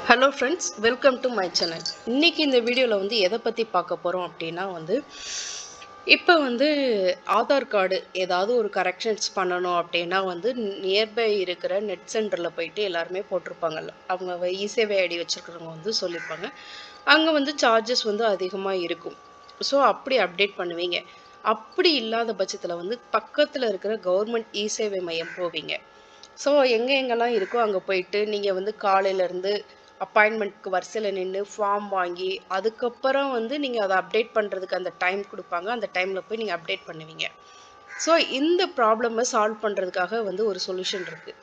Hello friends, welcome to my channel. இன்னைக்கு இந்த வீடியோல எதை பத்தி பார்க்க போறோம் அப்படின்னா இப்போ ஆதார் கார்டு ஏதாவது ஒரு கரெக்ஷன்ஸ் பண்ணணும் அப்படின்னா நியர்பை இருக்கிற நெட் சென்டரில் போயிட்டு எல்லாருமே போட்டிருப்பாங்கல்ல, அவங்க இசேவை ஐடி வச்சுருக்கிறவங்க சொல்லியிருப்பாங்க. அங்கே சார்ஜஸ் அதிகமாக இருக்கும். ஸோ அப்படி அப்டேட் பண்ணுவீங்க. அப்படி இல்லாத பட்சத்தில் பக்கத்தில் இருக்கிற கவர்மெண்ட் இசேவை மையம் போவீங்க. ஸோ எங்கெங்கெல்லாம் இருக்கோ அங்கே போயிட்டு நீங்கள் காலையிலேருந்து அப்பாயின்மெண்ட்க்கு வரிசையில் நின்று ஃபார்ம் வாங்கி அதுக்கப்புறம் நீங்கள் அதை அப்டேட் பண்ணுறதுக்கு அந்த டைம் கொடுப்பாங்க. அந்த டைமில் போய் நீங்கள் அப்டேட் பண்ணுவீங்க. ஸோ இந்த ப்ராப்ளமை சால்வ் பண்ணுறதுக்காக ஒரு சொல்யூஷன் இருக்குது.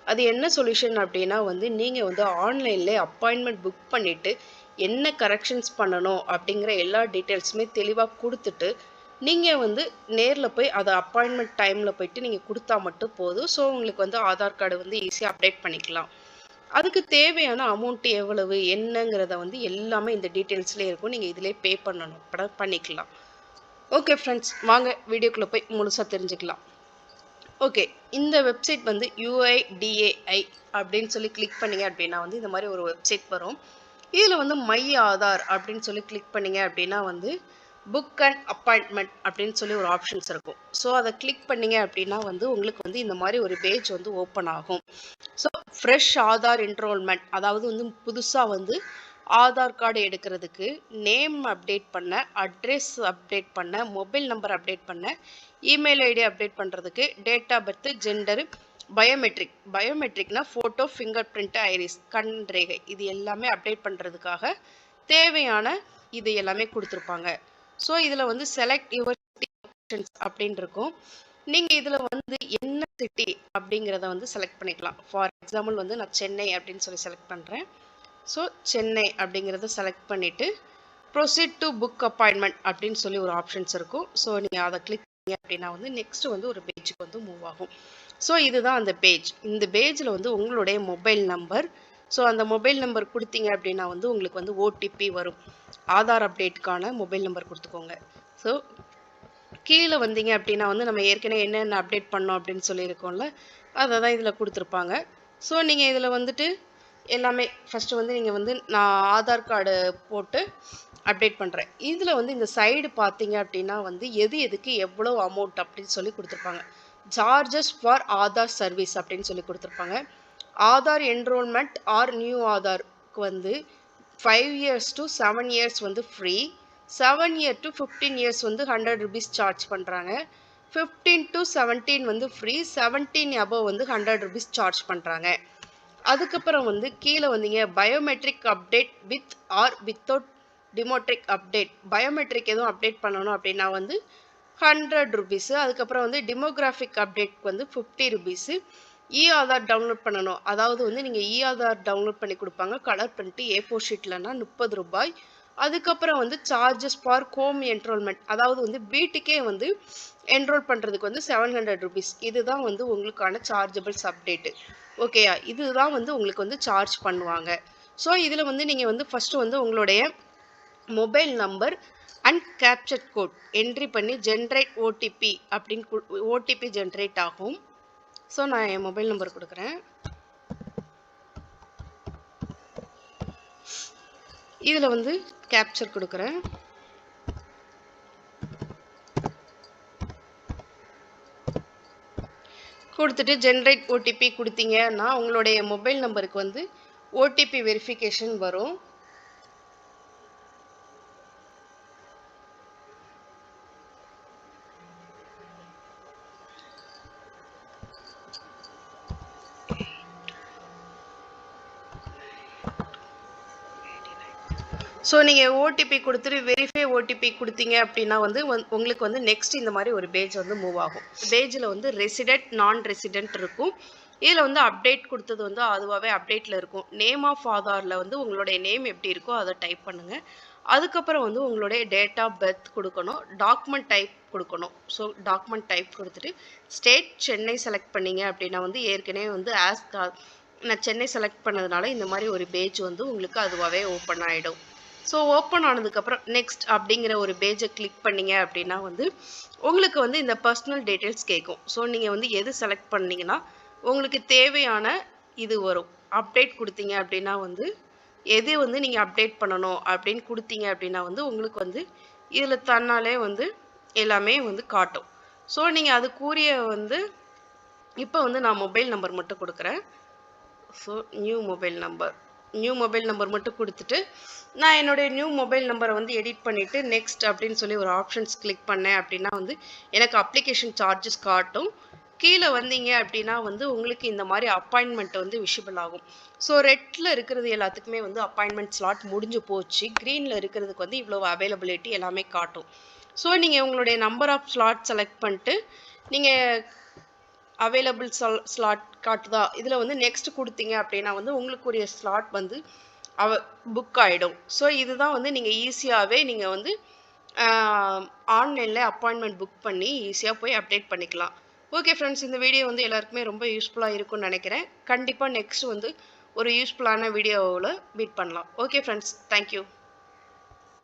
அது என்ன சொல்யூஷன் அப்படின்னா நீங்கள் ஆன்லைன்லேயே அப்பாயின்மெண்ட் புக் பண்ணிவிட்டு என்ன கரெக்ஷன்ஸ் பண்ணணும் அப்படிங்கிற எல்லா டீட்டெயில்ஸுமே தெளிவாக கொடுத்துட்டு நீங்கள் நேரில் போய் அதை அப்பாயின்மெண்ட் டைமில் போயிட்டு நீங்கள் கொடுத்தா மட்டும் போதும். ஸோ உங்களுக்கு ஆதார் கார்டு ஈஸியாக அப்டேட் பண்ணிக்கலாம். அதுக்கு தேவையான அமௌண்ட் எவ்வளவு என்னங்கிறத எல்லாமே இந்த டீட்டெயில்ஸ்லேயே இருக்கும். நீங்கள் இதிலே பே பண்ணணும் பண்ணிக்கலாம். ஓகே ஃப்ரெண்ட்ஸ், வாங்க வீடியோக்குள்ளே போய் முழுசாக தெரிஞ்சுக்கலாம். ஓகே, இந்த வெப்சைட் UIDAI அப்படின்னு சொல்லி கிளிக் பண்ணிங்க அப்படின்னா இந்த மாதிரி ஒரு வெப்சைட் வரும். இதில் மை ஆதார் அப்படின்னு சொல்லி கிளிக் பண்ணிங்க அப்படின்னா புக் அண்ட் அப்பாயின்மெண்ட் அப்படின்னு சொல்லி ஒரு ஆப்ஷன்ஸ் இருக்கும். ஸோ அதை கிளிக் பண்ணிங்க அப்படின்னா உங்களுக்கு இந்த மாதிரி ஒரு பேஜ் ஓப்பன் ஆகும். ஸோ ஃப்ரெஷ் ஆதார் என்ரோல்மெண்ட், அதாவது புதுசாக ஆதார் கார்டு எடுக்கிறதுக்கு நேம் அப்டேட் பண்ண, அட்ரெஸ் அப்டேட் பண்ண, மொபைல் நம்பர் அப்டேட் பண்ண, இமெயில் ஐடி அப்டேட் பண்ணுறதுக்கு, டேட் ஆஃப் பர்த், ஜெண்டரு, பயோமெட்ரிக்னா ஃபோட்டோ, ஃபிங்கர் பிரிண்ட், ஐரிஸ், கண் ரேகை, இது எல்லாமே அப்டேட் பண்ணுறதுக்காக தேவையான இது எல்லாமே கொடுத்துருப்பாங்க. ஸோ இதில் செலக்ட் யுவர் சிட்டி ஆப்ஷன்ஸ் அப்படின்னு இருக்கும். நீங்கள் இதில் என்ன சிட்டி அப்படிங்கிறத செலக்ட் பண்ணிக்கலாம். ஃபார் எக்ஸாம்பிள் நான் சென்னை அப்படின்னு சொல்லி செலக்ட் பண்ணுறேன். ஸோ சென்னை அப்படிங்கிறத செலக்ட் பண்ணிவிட்டு ப்ரொசீட் டு புக் அப்பாயின்மெண்ட் அப்படின்னு சொல்லி ஒரு ஆப்ஷன்ஸ் இருக்கும். ஸோ நீங்கள் அதை கிளிக் பண்ணீங்க அப்படின்னா நெக்ஸ்ட் ஒரு பேஜுக்கு மூவ் ஆகும். ஸோ இதுதான் அந்த பேஜ். இந்த பேஜில் உங்களுடைய மொபைல் நம்பர், ஸோ அந்த மொபைல் நம்பர் கொடுத்தீங்க அப்படின்னா உங்களுக்கு ஓடிபி வரும். ஆதார் அப்டேட்டுக்கான மொபைல் நம்பர் கொடுத்துக்கோங்க. ஸோ கீழே வந்தீங்க அப்படின்னா நம்ம ஏற்கனவே என்னென்ன அப்டேட் பண்ணோம் அப்படின்னு சொல்லியிருக்கோம்ல, அதை தான் இதில் கொடுத்துருப்பாங்க. ஸோ நீங்கள் இதில் எல்லாமே ஃபஸ்ட்டு நீங்கள் நான் ஆதார் கார்டு போட்டு அப்டேட் பண்ணுறேன். இதில் இந்த சைடு பார்த்தீங்க அப்படின்னா எது எதுக்கு எவ்வளோ அமௌண்ட் அப்படின்னு சொல்லி கொடுத்துருப்பாங்க. சார்ஜஸ் ஃபார் ஆதார் சர்வீஸ் அப்படின்னு சொல்லி கொடுத்துருப்பாங்க. ஆதார் என்ரோல்மெண்ட் ஆர் நியூ ஆதாருக்கு 5 years to 7 years free, 7 year to 15 years 100 rupees charge பண்ணுறாங்க, 15 to 17 free, 17 above 100 rupees charge பண்ணுறாங்க. அதுக்கப்புறம் கீழே வந்தீங்க biometric update with or without demographic update, biometric எதுவும் அப்டேட் பண்ணணும் அப்படின்னா 100 rupees. அதுக்கப்புறம் demographic update 50 rupees. Aadhaar download பண்ணணும், அதாவது நீங்கள் ஆதார் டவுன்லோட் பண்ணி கொடுப்பாங்க, கலர் பண்ணிட்டு A4 ஷீட்லனா 30 ரூபாய். அதுக்கப்புறம் சார்ஜஸ் ஃபார் ஹோம் என்ரோல்மெண்ட், அதாவது வீட்டுக்கே என்ரோல் பண்ணுறதுக்கு 700 rupees. இதுதான் உங்களுக்கான சார்ஜபிள்ஸ் அப்டேட்டு. ஓகேயா, இதுதான் உங்களுக்கு சார்ஜ் பண்ணுவாங்க. ஸோ இதில் நீங்கள் ஃபஸ்ட்டு உங்களுடைய mobile number and captcha code entry பண்ணி ஜென்ரேட் ஓடிபி அப்படின்னு ஓடிபி ஜென்ரேட் ஆகும். ஸோ நான் என் மொபைல் நம்பர் கொடுக்குறேன். இதில் கேப்சர் கொடுக்குறேன். கொடுத்துட்டு ஜென்ரேட் ஓடிபி கொடுத்தீங்கன்னா உங்களுடைய மொபைல் நம்பருக்கு ஓடிபி வெரிஃபிகேஷன் வரும். ஸோ நீங்கள் ஓடிபி கொடுத்துட்டு வெரிஃபை ஓடிபி கொடுத்தீங்க அப்படின்னா உங்களுக்கு நெக்ஸ்ட் இந்த மாதிரி ஒரு பேஜ் மூவ் ஆகும். பேஜில் ரெசிடென்ட் நான் ரெசிடென்ட் இருக்கும். இதில் அப்டேட் கொடுத்தது அதுவாகவே அப்டேட்டில் இருக்கும். நேம் ஆஃப் ஆதாரில் உங்களுடைய நேம் எப்படி இருக்கோ அதை டைப் பண்ணுங்கள். அதுக்கப்புறம் உங்களுடைய டேட் ஆஃப் பர்த் கொடுக்கணும், டாக்குமெண்ட் டைப் கொடுக்கணும். ஸோ டாக்குமெண்ட் டைப் கொடுத்துட்டு ஸ்டேட் சென்னை செலக்ட் பண்ணிங்க அப்படின்னா ஏற்கனவே ஆஸ் நான் சென்னை செலக்ட் பண்ணதுனால இந்த மாதிரி ஒரு பேஜ் உங்களுக்கு அதுவாகவே ஓப்பன் ஆகிடும். ஸோ ஓப்பன் ஆனதுக்கப்புறம் நெக்ஸ்ட் அப்படிங்கிற ஒரு பேஜை கிளிக் பண்ணிங்க அப்படின்னா உங்களுக்கு இந்த பர்சனல் டீட்டெயில்ஸ் கேட்கும். ஸோ நீங்கள் எது செலக்ட் பண்ணிங்கன்னா உங்களுக்கு தேவையான இது வரும். அப்டேட் கொடுத்தீங்க அப்படின்னா எது வந்து நீங்கள் அப்டேட் பண்ணணும் அப்படின்னு கொடுத்தீங்க அப்படின்னா வந்து உங்களுக்கு வந்து இதில் தன்னாலே வந்து எல்லாமே வந்து காட்டும். ஸோ நீங்கள் அதுக்குரிய வந்து இப்போ வந்து நான் மொபைல் நம்பர் மட்டும் கொடுக்குறேன். ஸோ நியூ மொபைல் நம்பர் மட்டும் கொடுத்துட்டு நான் என்னுடைய நியூ மொபைல் நம்பரை வந்து எடிட் பண்ணிவிட்டு நெக்ஸ்ட் அப்படின்னு சொல்லி ஒரு ஆப்ஷன்ஸ் கிளிக் பண்ணேன் அப்படின்னா வந்து எனக்கு அப்ளிகேஷன் சார்ஜஸ் காட்டும். கீழே வந்தீங்க அப்படின்னா வந்து உங்களுக்கு இந்த மாதிரி அப்பாயின்மெண்ட் வந்து விஷிபிள் ஆகும். ஸோ ரெட்டில் இருக்கிறது எல்லாத்துக்குமே வந்து அப்பாயின்மெண்ட் ஸ்லாட் முடிஞ்சு போச்சு. க்ரீனில் இருக்கிறதுக்கு வந்து இவ்வளோ அவைலபிலிட்டி எல்லாமே காட்டும். ஸோ நீங்கள் உங்களுடைய நம்பர் ஆஃப் ஸ்லாட் செலக்ட் பண்ணிட்டு நீங்கள் அவைலபிள் ஸ்லாட் காட்டுதா, இதில் வந்து நெக்ஸ்ட் கொடுத்தீங்க அப்படின்னா வந்து உங்களுக்குரிய ஸ்லாட் வந்து புக் ஆகிடும். ஸோ இதுதான் வந்து நீங்கள் ஈஸியாகவே நீங்கள் வந்து ஆன்லைனில் அப்பாயின்மெண்ட் புக் பண்ணி ஈஸியாக போய் அப்டேட் பண்ணிக்கலாம். ஓகே ஃப்ரெண்ட்ஸ், இந்த வீடியோ வந்து எல்லாருக்குமே ரொம்ப யூஸ்ஃபுல்லாக இருக்கும்னு நினைக்கிறேன். கண்டிப்பாக நெக்ஸ்ட் வந்து ஒரு யூஸ்ஃபுல்லான வீடியோவில் மீட் பண்ணலாம். Okay friends, thank you.